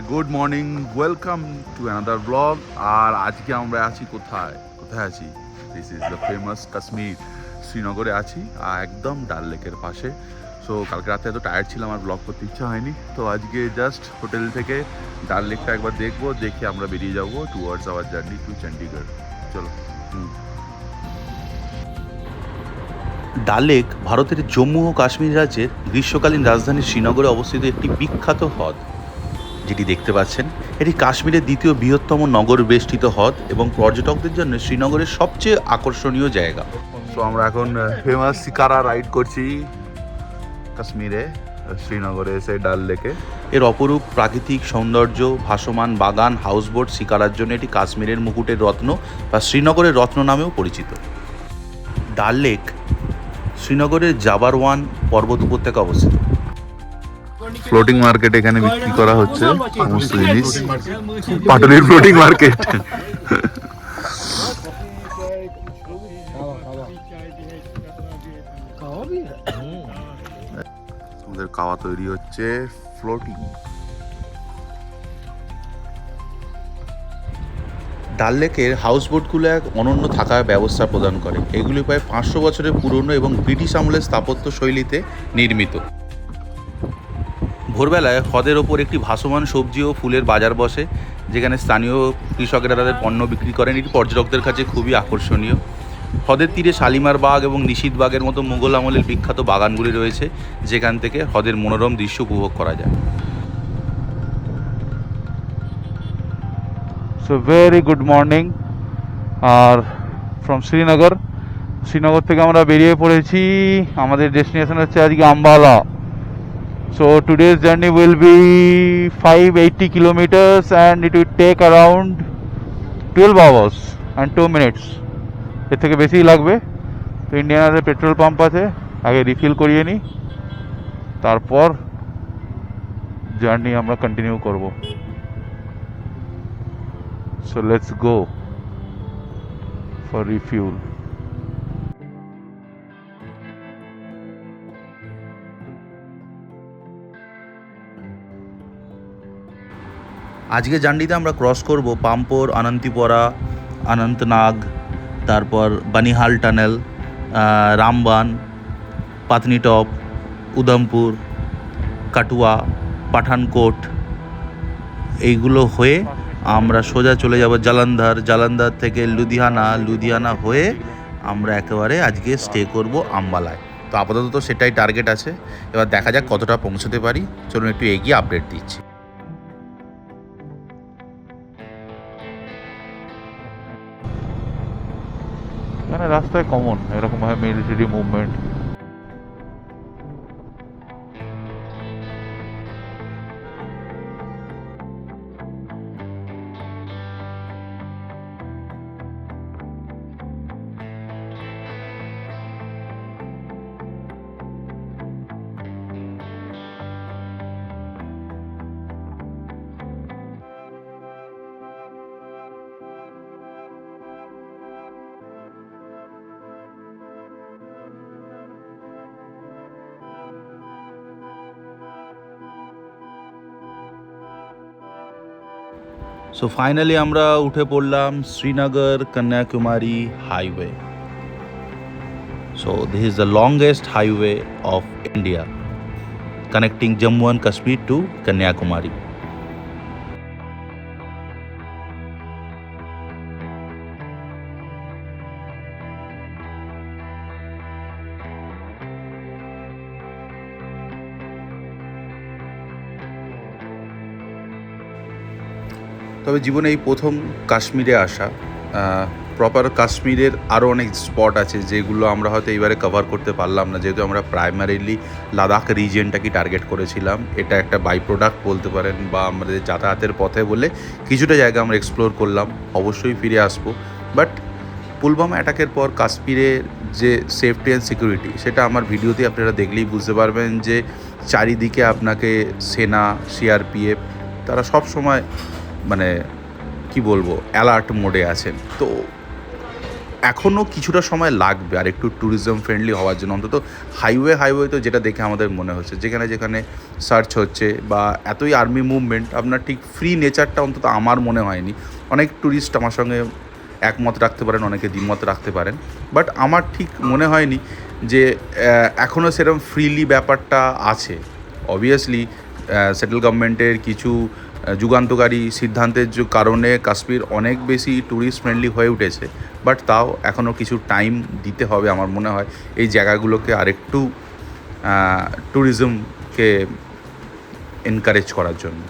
Good morning, welcome to another blog. আর আজকে আমরা আছি কোথায় আছি? This is the famous Kashmir. শ্রীনগরে আছি, একদম ডাল লেকের পাশে। সো কালকে রাতে এত টায়ার্ড ছিলাম, আর ব্লগ করতে ইচ্ছা হয়নি। তো আজকে জাস্ট হোটেল থেকে ডাল লেকটা একবার দেখবো, দেখে আমরা বেরিয়ে যাবো towards hour journey to Chandigarh. চলো। ডাল লেক ভারতের জম্মু ও কাশ্মীর রাজ্যের গ্রীষ্মকালীন রাজধানী শ্রীনগরে অবস্থিত একটি বিখ্যাত হ্রদ। যেটি দেখতে পাচ্ছেন, এটি কাশ্মীরের দ্বিতীয় বৃহত্তম নগর বেষ্টিত হ্রদ এবং পর্যটকদের জন্য শ্রীনগরের সবচেয়ে আকর্ষণীয় জায়গা। তো আমরা এখন ফেমাস শিকারা রাইড করছি কাশ্মীরে, শ্রীনগরে এসে ডাল লেকে। এর অপরূপ প্রাকৃতিক সৌন্দর্য, ভাসমান বাগান, হাউসবোট শিকারার জন্য এটি কাশ্মীরের মুকুটের রত্ন বা শ্রীনগরের রত্ন নামেও পরিচিত। ডাল লেক শ্রীনগরের জাবারওয়ান পর্বত উপত্যকা অবস্থিত। ফ্লোটিং মার্কেট এখানে বিক্রি করা হচ্ছে সমস্ত জিনিস, পাটুলির ফ্লোটিং মার্কেট। আমাদের কাওয়া তৈরি হচ্ছে ফ্লোটিং। ডাল লেকের হাউসবোটগুলো এক অনন্য থাকার ব্যবস্থা প্রদান করে। এগুলি প্রায় 500 বছরের পুরনো এবং ব্রিটিশ আমলের স্থাপত্য শৈলীতে নির্মিত। ভোরবেলায় হ্রদের ওপর একটি ভাসমান সবজি ও ফুলের বাজার বসে, যেখানে স্থানীয় কৃষকেরা তাদের পণ্য বিক্রি করেন। এটি পর্যটকদের কাছে খুবই আকর্ষণীয়। হ্রদের তীরে শালিমার বাগ এবং নিশীথ বাগের মতো মুঘল আমলের বিখ্যাত বাগানগুলি রয়েছে, যেখান থেকে হ্রদের মনোরম দৃশ্য উপভোগ করা যায়। So very good morning. Are from Srinagar থেকে আমরা বেরিয়ে পড়েছি। আমাদের ডেস্টিনেশন হচ্ছে আজকে Ambala. So today's journey will be 580 kilometers and it will take around 12 hours and 2 minutes. এর থেকে বেশিই লাগবে। তো ইন্ডিয়ানাতে পেট্রোল পাম্প আছে, আগে রিফিল করিয়ে নিই, তারপর জার্নি আমরা কন্টিনিউ করব। So let's go for refuel. আজকে জার্নিতে আমরা ক্রস করব পাম্পোর, অনন্তিপোরা, অনন্তনাগ, তারপর বানিহাল টানেল, রামবান, পাতনিটপ, উধমপুর, কাটুয়া, পাঠানকোট। এইগুলো হয়ে আমরা সোজা চলে যাব জালন্ধর থেকে লুধিয়ানা হয়ে আমরা একেবারে আজকে স্টে করব আম্বালায়। তো আপাতত সেটাই টার্গেট আছে। এবার দেখা যাক কতটা পৌঁছতে পারি। চলুন একটু এগিয়ে আপডেট দিচ্ছি। এখানে রাস্তায় কমন এরকমভাবে মিলিটারি মুভমেন্ট। সো ফাইনালি আমরা উঠে পড়লাম Srinagar Kanyakumari highway. So this is the longest highway of India, connecting Jammu and Kashmir to Kanyakumari. তবে জীবনে এই প্রথম কাশ্মীরে আসা। প্রপার কাশ্মীরের আরও অনেক স্পট আছে যেগুলো আমরা হয়তো এইবারে কভার করতে পারলাম না, যেহেতু আমরা প্রাইমারিলি লাদাখ রিজিয়নটাকে টার্গেট করেছিলাম। এটা একটা বাই প্রোডাক্ট বলতে পারেন, বা আমাদের যাতায়াতের পথে বলে কিছুটা জায়গা আমরা এক্সপ্লোর করলাম। অবশ্যই ফিরে আসবো। বাট পুলওয়ামা অ্যাটাকের পর কাশ্মীরের যে সেফটি অ্যান্ড সিকিউরিটি, সেটা আমার ভিডিওতে আপনারা দেখলেই বুঝতে পারবেন যে চারিদিকে আপনাকে সেনা, সিআরপিএফ, তারা সব সময় মানে কি বলবো অ্যালার্ট মোডে আছেন। তো এখনও কিছুটা সময় লাগবে আর একটু ট্যুরিজম ফ্রেন্ডলি হওয়ার জন্য, অন্তত হাইওয়ে তো যেটা দেখে আমাদের মনে হচ্ছে, যেখানে সার্চ হচ্ছে বা এতই আর্মি মুভমেন্ট, আপনার ঠিক ফ্রি নেচারটা অন্তত আমার মনে হয়নি। অনেক ট্যুরিস্ট আমার সঙ্গে একমত রাখতে পারেন, অনেকে দ্বিমত রাখতে পারেন, বাট আমার ঠিক মনে হয়নি যে এখনও সেরকম ফ্রিলি ব্যাপারটা আছে। অবভিয়াসলি সেন্ট্রাল গভর্নমেন্টের কিছু যুগান্তকারী সিদ্ধান্তের কারণে কাশ্মীর অনেক বেশি ট্যুরিস্ট ফ্রেন্ডলি হয়ে উঠেছে, বাট তাও এখনও কিছু টাইম দিতে হবে আমার মনে হয় এই জায়গাগুলোকে আরেকটু ট্যুরিজমকে এনকারেজ করার জন্য।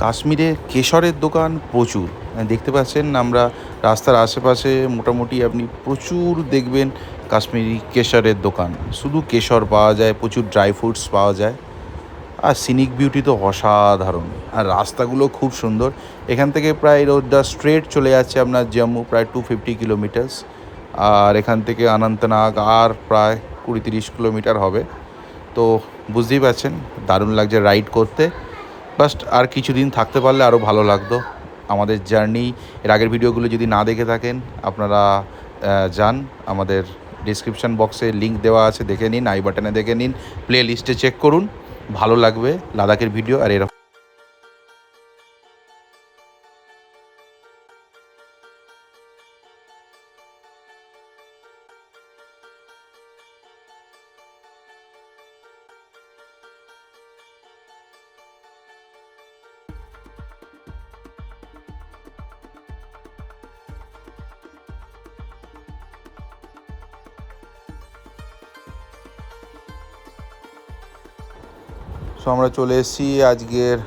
কাশ্মীরে কেশরের দোকান প্রচুর দেখতে পাচ্ছেন, আমরা রাস্তার আশেপাশে মোটামুটি আপনি প্রচুর দেখবেন কাশ্মীরি কেশরের দোকান। শুধু কেশর পাওয়া যায়, প্রচুর ড্রাই ফ্রুটস পাওয়া যায়, আর সিনিক বিউটি তো অসাধারণ, আর রাস্তাগুলো খুব সুন্দর। এখান থেকে প্রায় রোডটা স্ট্রেট চলে যাচ্ছে আপনার জম্মু, প্রায় 250 কিলোমিটার্স, আর এখান থেকে অনন্তনাগ আর প্রায় 20-30 কিলোমিটার হবে। তো বুঝতেই পারছেন দারুণ লাগছে রাইড করতে। বাস্ট আর কিছুদিন থাকতে পারলে আরও ভালো লাগতো। আমাদের জার্নি এর আগের ভিডিওগুলো যদি না দেখে থাকেন আপনারা যান, আমাদের ডিসক্রিপশান বক্সে লিঙ্ক দেওয়া আছে, দেখে নিন, আই বাটনে দেখে নিন, প্লে লিস্টে চেক করুন, ভালো লাগবে লাদাখের ভিডিও। আর এরকম সো আমরা চলে এসেছি আজকের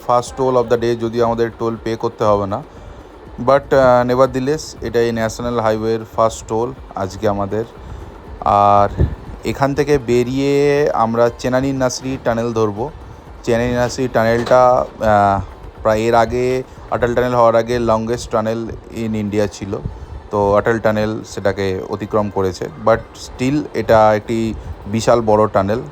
first toll of the day, যদিও আমাদের টোল পে করতে হবে না, বাট নেভারদিলেস এটাই ন্যাশনাল হাইওয়ের ফার্স্ট টোল আজকে আমাদের। আর এখান থেকে বেরিয়ে আমরা চেনানি নাসরি টানেল ধরবো। চেনানি নাসরি টানেলটা প্রায় এর আগে অটল টানেল হওয়ার আগে লংগেস্ট টানেল ইন ইন্ডিয়া ছিল, তো অটল টানেল সেটাকে অতিক্রম করেছে, বাট স্টিল এটা একটি বিশাল বড় টানেল।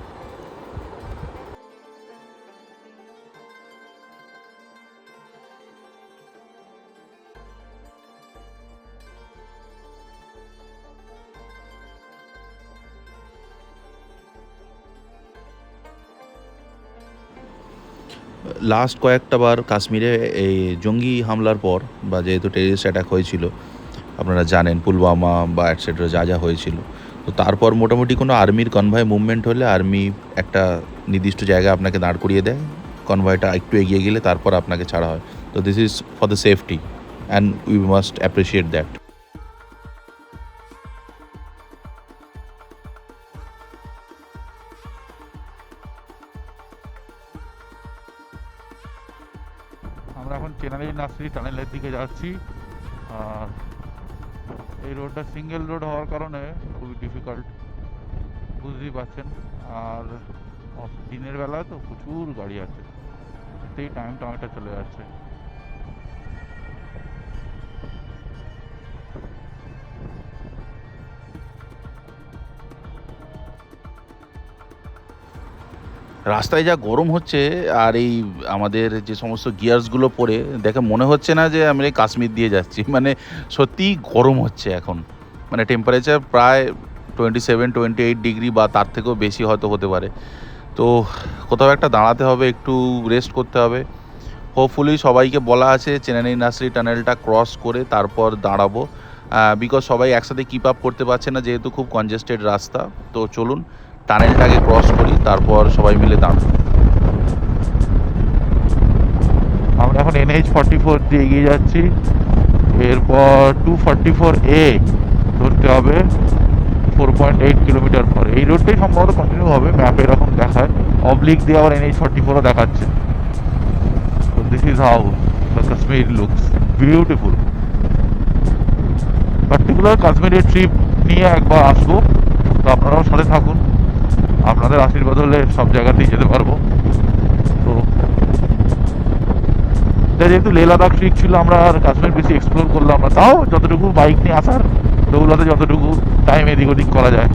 লাস্ট কয়েকটা বার কাশ্মীরে এই জঙ্গি হামলার পর, বা যেহেতু টেররিস্ট অ্যাটাক হয়েছিল আপনারা জানেন, পুলওয়ামা বা অ্যাটসেট্রা যা হয়েছিল, তো তারপর মোটামুটি কোনো আর্মির কনভয় মুভমেন্ট হলে আর্মি একটা নির্দিষ্ট জায়গায় আপনাকে দাঁড় করিয়ে দেয়, কনভয়টা একটু এগিয়ে গেলে তারপর আপনাকে ছাড়া হয়। তো this is for the safety and we must appreciate that. আমরা এখন চেনানি নার্সারি টানেলের দিকে যাচ্ছি, আর এই রোডটা সিঙ্গেল রোড হওয়ার কারণে খুবই ডিফিকাল্ট, বুঝতেই পারছেন। আর দিনের বেলা তো প্রচুর গাড়ি আছে, সেই টাইমটা অনেকটা চলে যাচ্ছে। রাস্তায় যা গরম হচ্ছে, আর এই আমাদের যে সমস্ত গিয়ার্সগুলো পরে দেখে মনে হচ্ছে না যে আমি কাশ্মীর দিয়ে যাচ্ছি, মানে সত্যিই গরম হচ্ছে এখন, মানে টেম্পারেচার প্রায় 27-28 ডিগ্রি বা তার থেকেও বেশি হয়তো হতে পারে। তো তো কোথাও একটা দাঁড়াতে হবে, একটু রেস্ট করতে হবে। হোপফুলি সবাইকে বলা আছে চেনানি নার্সারি টানেলটা ক্রস করে তারপর দাঁড়াবো, বিকজ সবাই একসাথে কিপ আপ করতে পারছে না যেহেতু খুব কনজেস্টেড রাস্তা। তো চলুন টানেলটাকে ক্রস করি, তারপর সবাই মিলে দাঁড়াবো। আমরা এখন NH44 দিয়ে এগিয়ে যাচ্ছি, এরপর 244A ধরতে হবে 4.8 কিলোমিটার পর। এই রোডটাই সম্ভবত কন্টিনিউ হবে, ম্যাপে এরকম দেখায়, অবলিক দিয়ে আবার NH44ও দেখাচ্ছে। তো this is how the Kashmir looks beautiful. Particular কাশ্মীরের ট্রিপ নিয়ে একবার আসবো, তো আপনারাও সাথে থাকুন। আপনাদের আশীর্বাদ হলে সব জায়গাতেই যেতে পারবো। তো যেহেতু লেহ লাদাখ ট্রিপ ছিল, আমরা আর কাশ্মীর বেশি এক্সপ্লোর করলাম না, তাও যতটুকু বাইক নিয়ে আসার দৌলতে যতটুকু টাইম এদিক ওদিক করা যায়।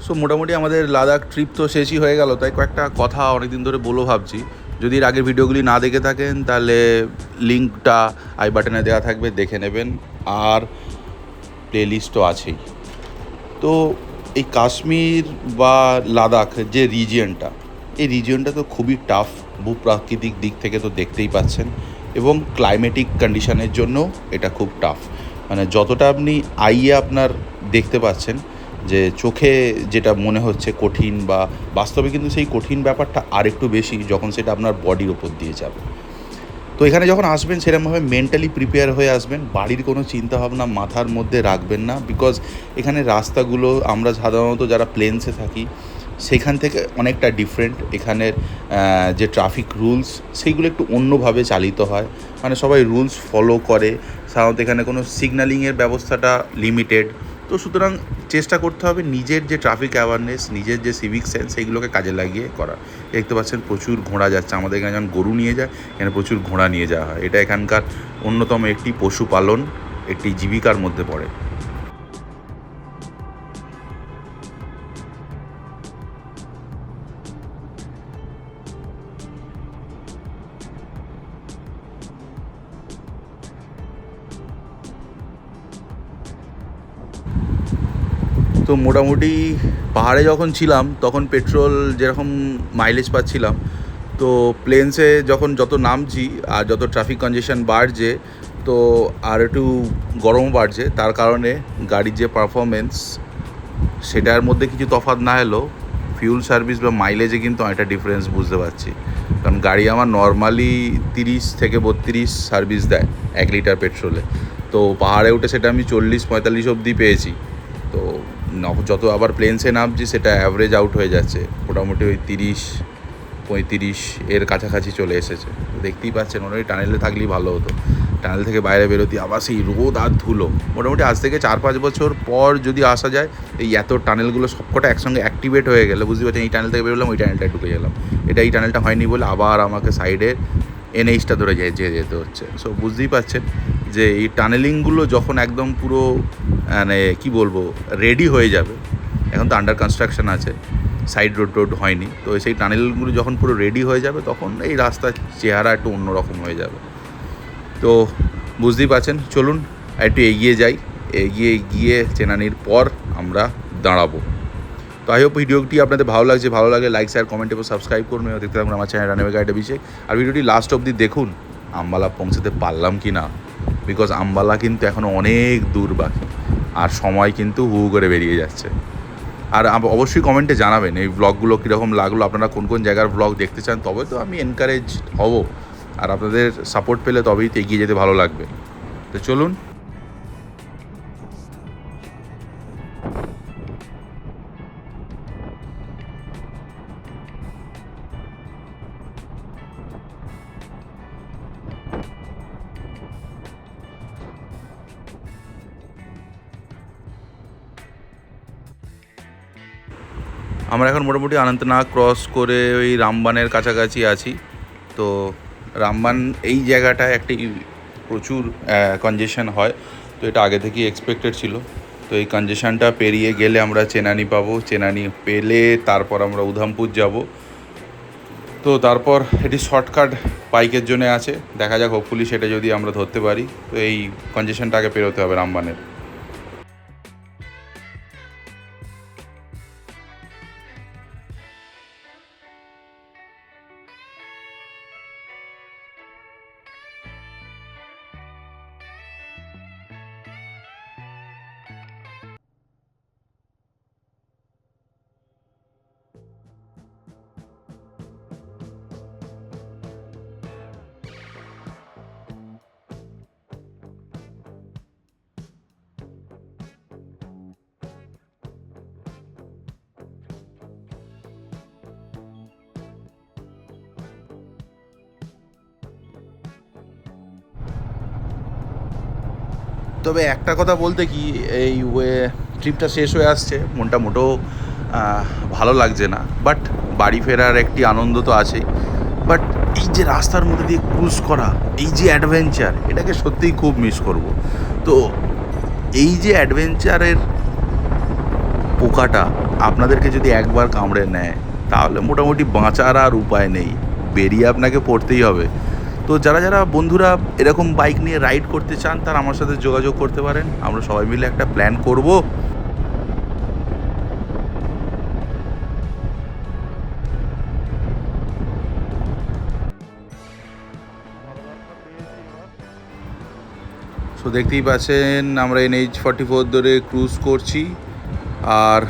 সো মোটামুটি আমাদের লাদাখ ট্রিপ তো শেষই হয়ে গেল, তাই কয়েকটা কথা অনেকদিন ধরে বলো ভাবছি। যদি এর আগের ভিডিওগুলি না দেখে থাকেন তাহলে লিঙ্কটা আই বাটনে দেওয়া থাকবে, দেখে নেবেন। আর প্লেলিস্টও আছেই। তো এই কাশ্মীর বা লাদাখ যে রিজিয়নটা, এই রিজিয়নটা তো খুবই টাফ, ভূপ্রাকৃতিক দিক থেকে তো দেখতেই পাচ্ছেন, এবং ক্লাইমেটিক কন্ডিশনের জন্য এটা খুব টাফ। মানে যতটা আপনি আইয়ে আপনার দেখতে পাচ্ছেন যে চোখে যেটা মনে হচ্ছে কঠিন, বা বাস্তবে কিন্তু সেই কঠিন ব্যাপারটা আরেকটু বেশি যখন সেটা আপনার বডির ওপর দিয়ে যাবে। তো এখানে যখন আসবেন সেরকমভাবে মেন্টালি প্রিপেয়ার হয়ে আসবেন, বাড়ির কোনো চিন্তাভাবনা মাথার মধ্যে রাখবেন না, বিকজ এখানে রাস্তাগুলো আমরা সাধারণত যারা প্লেনসে থাকি সেখান থেকে অনেকটা ডিফারেন্ট। এখানের যে ট্রাফিক রুলস সেইগুলো একটু অন্যভাবে চালিত হয়, মানে সবাই রুলস ফলো করে। সাধারণত এখানে কোনো সিগন্যালিংয়ের ব্যবস্থাটা লিমিটেড। তো সুতরাং চেষ্টা করতে হবে নিজের যে ট্রাফিক অ্যাওয়ারনেস, নিজের যে সিভিক সেন্স, সেইগুলোকে কাজে লাগিয়ে করা। দেখতে পাচ্ছেন প্রচুর ঘোড়া যাচ্ছে, আমাদের এখানে যখন গরু নিয়ে যায় এখানে প্রচুর ঘোড়া নিয়ে যাওয়া হয়। এটা এখানকার অন্যতম একটি পশুপালন, একটি জীবিকার মধ্যে পড়ে। তো মোটামুটি পাহাড়ে যখন ছিলাম তখন পেট্রোল যেরকম মাইলেজ পাচ্ছিলাম, তো প্লেনসে যখন যত নামছি আর যত ট্রাফিক কনজেশন বাড়ছে, তো আর একটু গরম বাড়ছে, তার কারণে গাড়ির যে পারফরমেন্স সেটার মধ্যে কিছু তফাৎ না এলেও ফিউল সার্ভিস বা মাইলেজে কিন্তু অনেকটা ডিফারেন্স বুঝতে পারছি। কারণ গাড়ি আমার নর্মালি 30 থেকে 32 সার্ভিস দেয় 1 লিটার পেট্রোলে, তো পাহাড়ে উঠে সেটা আমি 40-45 অবধি পেয়েছি। তো যত আবার প্লেনসে নামছি সেটা অ্যাভারেজ আউট হয়ে যাচ্ছে, মোটামুটি ওই 30-35 এর কাছাকাছি চলে এসেছে। দেখতেই পাচ্ছেন, ওই টানেলে থাকলেই ভালো হতো। টানেল থেকে বাইরে বেরোতে আবার সেই রোদ আর ধুলো। মোটামুটি আজ থেকে 4-5 বছর পর যদি আসা যায়, এই এত টানেলগুলো সবকটা একসঙ্গে অ্যাক্টিভেট হয়ে গেলে বুঝতে পারছেন, এই টানেল থেকে বেরোলাম ওই টানেলটায় ঢুকে গেলাম। এই টানেলটা হয়নি বলে আবার আমাকে সাইডে NH-টা ধরে যেতে হচ্ছে। সো বুঝতেই পারছেন যে এই টানেলিংগুলো যখন একদম পুরো মানে কী বলবো রেডি হয়ে যাবে, এখন তো আন্ডার কনস্ট্রাকশন আছে, সাইড রোড হয়নি, তো সেই টানেলগুলো যখন পুরো রেডি হয়ে যাবে তখন এই রাস্তার চেহারা একটু অন্যরকম হয়ে যাবে। তো বুঝতেই পারছেন, চলুন একটু এগিয়ে যাই, এগিয়ে গিয়ে চেনানির পর আমরা দাঁড়াবো। তো আই হোপ ভিডিওটি আপনাদের ভালো লাগছে, ভালো লাগে লাইক শেয়ার কমেন্ট এবং সাবস্ক্রাইব করুন, এবং দেখতে থাকুন আমার চ্যানেল রানওয়ে গাইড অভিষেক। আর ভিডিওটি লাস্ট অবধি দেখুন আম্বালা পৌঁছাতে পারলাম কি না, বিকজ আম্বালা কিন্তু এখনও অনেক দূর বাকি, আর সময় কিন্তু হু করে বেরিয়ে যাচ্ছে। আর অবশ্যই কমেন্টে জানাবেন এই ব্লগগুলো কীরকম লাগলো, আপনারা কোন কোন জায়গার ব্লগ দেখতে চান, তবে তো আমি এনকারেজ হব। আর আপনাদের সাপোর্ট পেলে তবেই তো এগিয়ে যেতে ভালো লাগবে। তো চলুন। আমরা এখন মোটামুটি অনন্তনাগ ক্রস করে ওই রামবানের কাছাকাছি আছি। তো রামবান এই জায়গাটায় একটি প্রচুর কনজেশন হয়, তো এটা আগে থেকেই এক্সপেক্টেড ছিল। তো এই কনজেশনটা পেরিয়ে গেলে আমরা চেনানি পাবো, চেনানি পেলে তারপর আমরা উধামপুর যাব। তো তারপর এটি শর্টকাট বাইকের জন্য আছে, দেখা যাক হোপফুলি সেটা যদি আমরা ধরতে পারি। তো এই কনজেশনটাকে পেরোতে হবে রামবানের। তবে একটা কথা বলতে কি, এই ট্রিপটা শেষ হয়ে আসছে, মনটা মোটেও ভালো লাগছে না, বাট বাড়ি ফেরার একটি আনন্দ তো আছেই। বাট এই যে রাস্তার মধ্যে দিয়ে ক্রুজ করা, এই যে অ্যাডভেঞ্চার, এটাকে সত্যিই খুব মিস করব। তো এই যে অ্যাডভেঞ্চারের পোকাটা আপনাদেরকে যদি একবার কামড়ে নেয়, তাহলে মোটামুটি বাঁচার আর উপায় নেই, বেরিয়ে আপনাকে পড়তেই হবে। তো যারা যারা বন্ধুরা এরকম বাইক নিয়ে রাইড করতে চান, তারা আমার সাথে যোগাযোগ করতে পারেন, আমরা সবাই মিলে একটা প্ল্যান করব। সো দেখতেই পাচ্ছেন আমরা NH44 ধরে ক্রুজ করছি, আর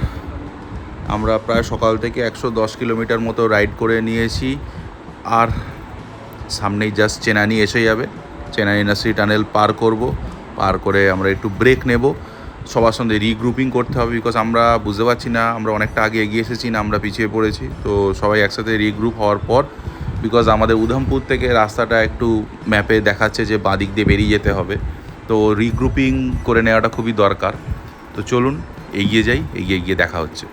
আমরা প্রায় সকাল থেকে 110 কিলোমিটার মতো রাইড করে নিয়েছি। আর সামনেই জাস্ট চেনানি এসে যাবে, চেনানি নার্সারি টানেল পার করব, পার করে আমরা একটু ব্রেক নেব, সবার সঙ্গে রিগ্রুপিং করতে হবে, বিকজ আমরা বুঝতে পারছি না আমরা অনেকটা আগে এগিয়ে এসেছি না আমরা পিছিয়ে পড়েছি। তো সবাই একসাথে রিগ্রুপ হওয়ার পর, বিকজ আমাদের উধামপুর থেকে রাস্তাটা একটু ম্যাপে দেখাচ্ছে যে বাঁ দিক দিয়ে বেরিয়ে যেতে হবে, তো রিগ্রুপিং করে নেওয়াটা খুবই দরকার। তো চলুন এগিয়ে যাই, এগিয়ে গিয়ে দেখা হচ্ছে।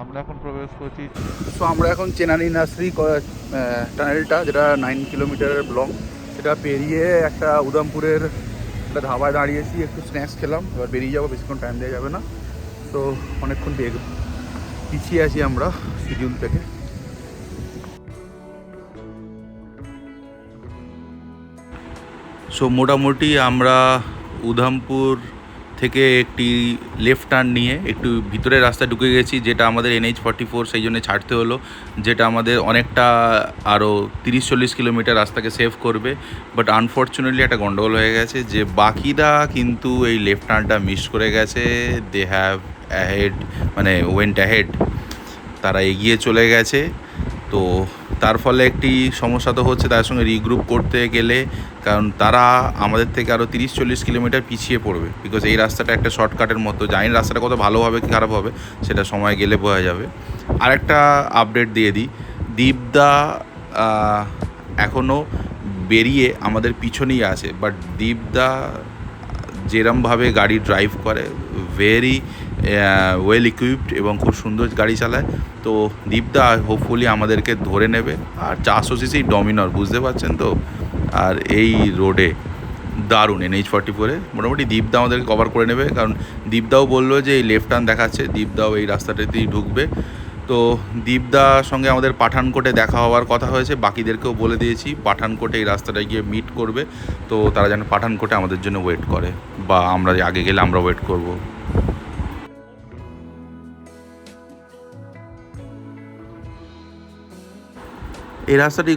আমরা এখন প্রবেশ করছি। সো আমরা এখন চেনানি নার্সারি টানেলটা, যেটা 9 কিলোমিটারের লং, সেটা পেরিয়ে একটা উধামপুরের একটা ধাবায় দাঁড়িয়েছি, একটু স্ন্যাক্স খেলাম, এবার বেরিয়ে যাবো, বেশিক্ষণ টাইম দেওয়া যাবে না। তো অনেকক্ষণ পিছিয়ে আছি আমরা শিডিউল থেকে। সো মোটামুটি আমরা উধামপুর থেকে একটি লেফট টার্ন নিয়ে একটু ভিতরের রাস্তায় ঢুকে গেছি, যেটা আমাদের NH44, সেই জন্য ছাড়তে হলো, যেটা আমাদের অনেকটা আরও 30-40 কিলোমিটার রাস্তাকে সেভ করবে। বাট আনফর্চুনেটলি একটা গন্ডগোল হয়ে গেছে, যে বাকিরা কিন্তু এই লেফট টার্নটা মিস করে গেছে, দে হ্যাভ অ্যাহেড, মানে ওয়েন্ট অ্যাহেড, তারা এগিয়ে চলে গেছে। তো তার ফলে একটি সমস্যা তো হচ্ছে তার সঙ্গে রিগ্রুপ করতে গেলে, কারণ তারা আমাদের থেকে আরও 30-40 কিলোমিটার পিছিয়ে পড়বে, বিকজ এই রাস্তাটা একটা শর্টকাটের মতো। জানি রাস্তাটা কত ভালো হবে কি খারাপ হবে সেটা সময় গেলে বোঝা যাবে। আরেকটা আপডেট দিয়ে দিই, দীপদা এখনও বেরিয়ে আমাদের পিছনেই আছে, বাট দীপদা যেরমভাবে গাড়ি ড্রাইভ করে, ভেরি ওয়েল ইকুইপড এবং খুব সুন্দর গাড়ি চালায়। তো দীপদা হোপফুলি আমাদেরকে ধরে নেবে। আর 400 সিসি ডমিনার, বুঝতে পারছেন তো, আর এই রোডে দারুণ NH44-এ মোটামুটি দীপদা আমাদেরকে কভার করে নেবে, কারণ দীপদাও বললো যে এই লেফট টার্ন দেখাচ্ছে, দীপদাও এই রাস্তাটাতেই ঢুকবে। তো দীপদার সঙ্গে আমাদের পাঠানকোটে দেখা হওয়ার কথা হয়েছে, বাকিদেরকেও বলে দিয়েছি পাঠানকোটে এই রাস্তাটায় গিয়ে মিট করবে, তো তারা যেন পাঠানকোটে আমাদের জন্য ওয়েট করে, বা আমরা আগে গেলে আমরা ওয়েট করব। এই রাস্তাটি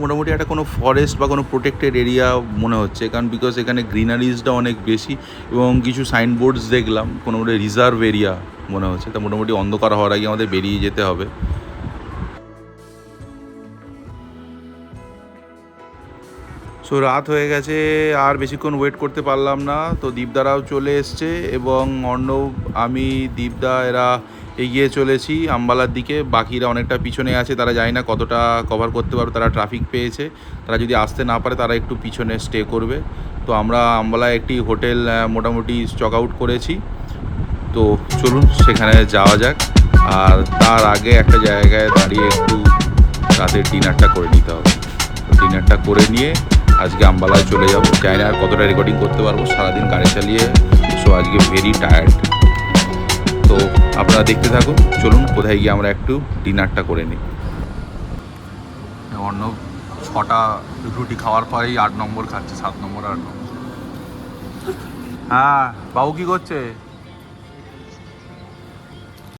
মোটামুটি একটা কোনো ফরেস্ট বা কোনো প্রোটেক্টেড এরিয়া মনে হচ্ছে, কারণ বিকজ এখানে গ্রিনারিজটা অনেক বেশি এবং কিছু সাইনবোর্ডস দেখলাম, কোনো রিজার্ভ এরিয়া মনে হচ্ছে। তা মোটামুটি অন্ধকার হওয়ার আগে আমাদের বেরিয়ে যেতে হবে। সো রাত হয়ে গেছে, আর বেশিক্ষণ ওয়েট করতে পারলাম না, তো দীপদারাও চলে এসছে এবং অর্ণব, আমি, দীপদা এরা এগিয়ে চলেছি আম্বালার দিকে। বাকিরা অনেকটা পিছনে আছে, তারা জানি না কতটা কভার করতে পারবে, তারা ট্রাফিক পেয়েছে, তারা যদি আসতে না পারে তারা একটু পিছনে স্টে করবে। তো আমরা আম্বালায় একটি হোটেল মোটামুটি স্টক আউট করেছি, তো চলুন সেখানে যাওয়া যাক। আর তার আগে একটা জায়গায় দাঁড়িয়ে একটু রাতের ডিনারটা করে নিতে হবে। ডিনারটা করে নিয়ে আজকে আম্বালায় চলে যাবো। জানি না আর কতটা রেকর্ডিং করতে পারবো, সারাদিন গাড়ি চালিয়ে, সো আজকে ভেরি টায়ার্ড। তো আপনারা দেখতে থাকুন, চলুন কোথায় গিয়ে আমরা একটু ডিনারটা করে নিই। অন্য 6টা রুটি খাওয়ার পরেই 8 নম্বর খাচ্ছে, 7 নম্বর 8 নম্বর। হ্যাঁ বাবু কি করছে?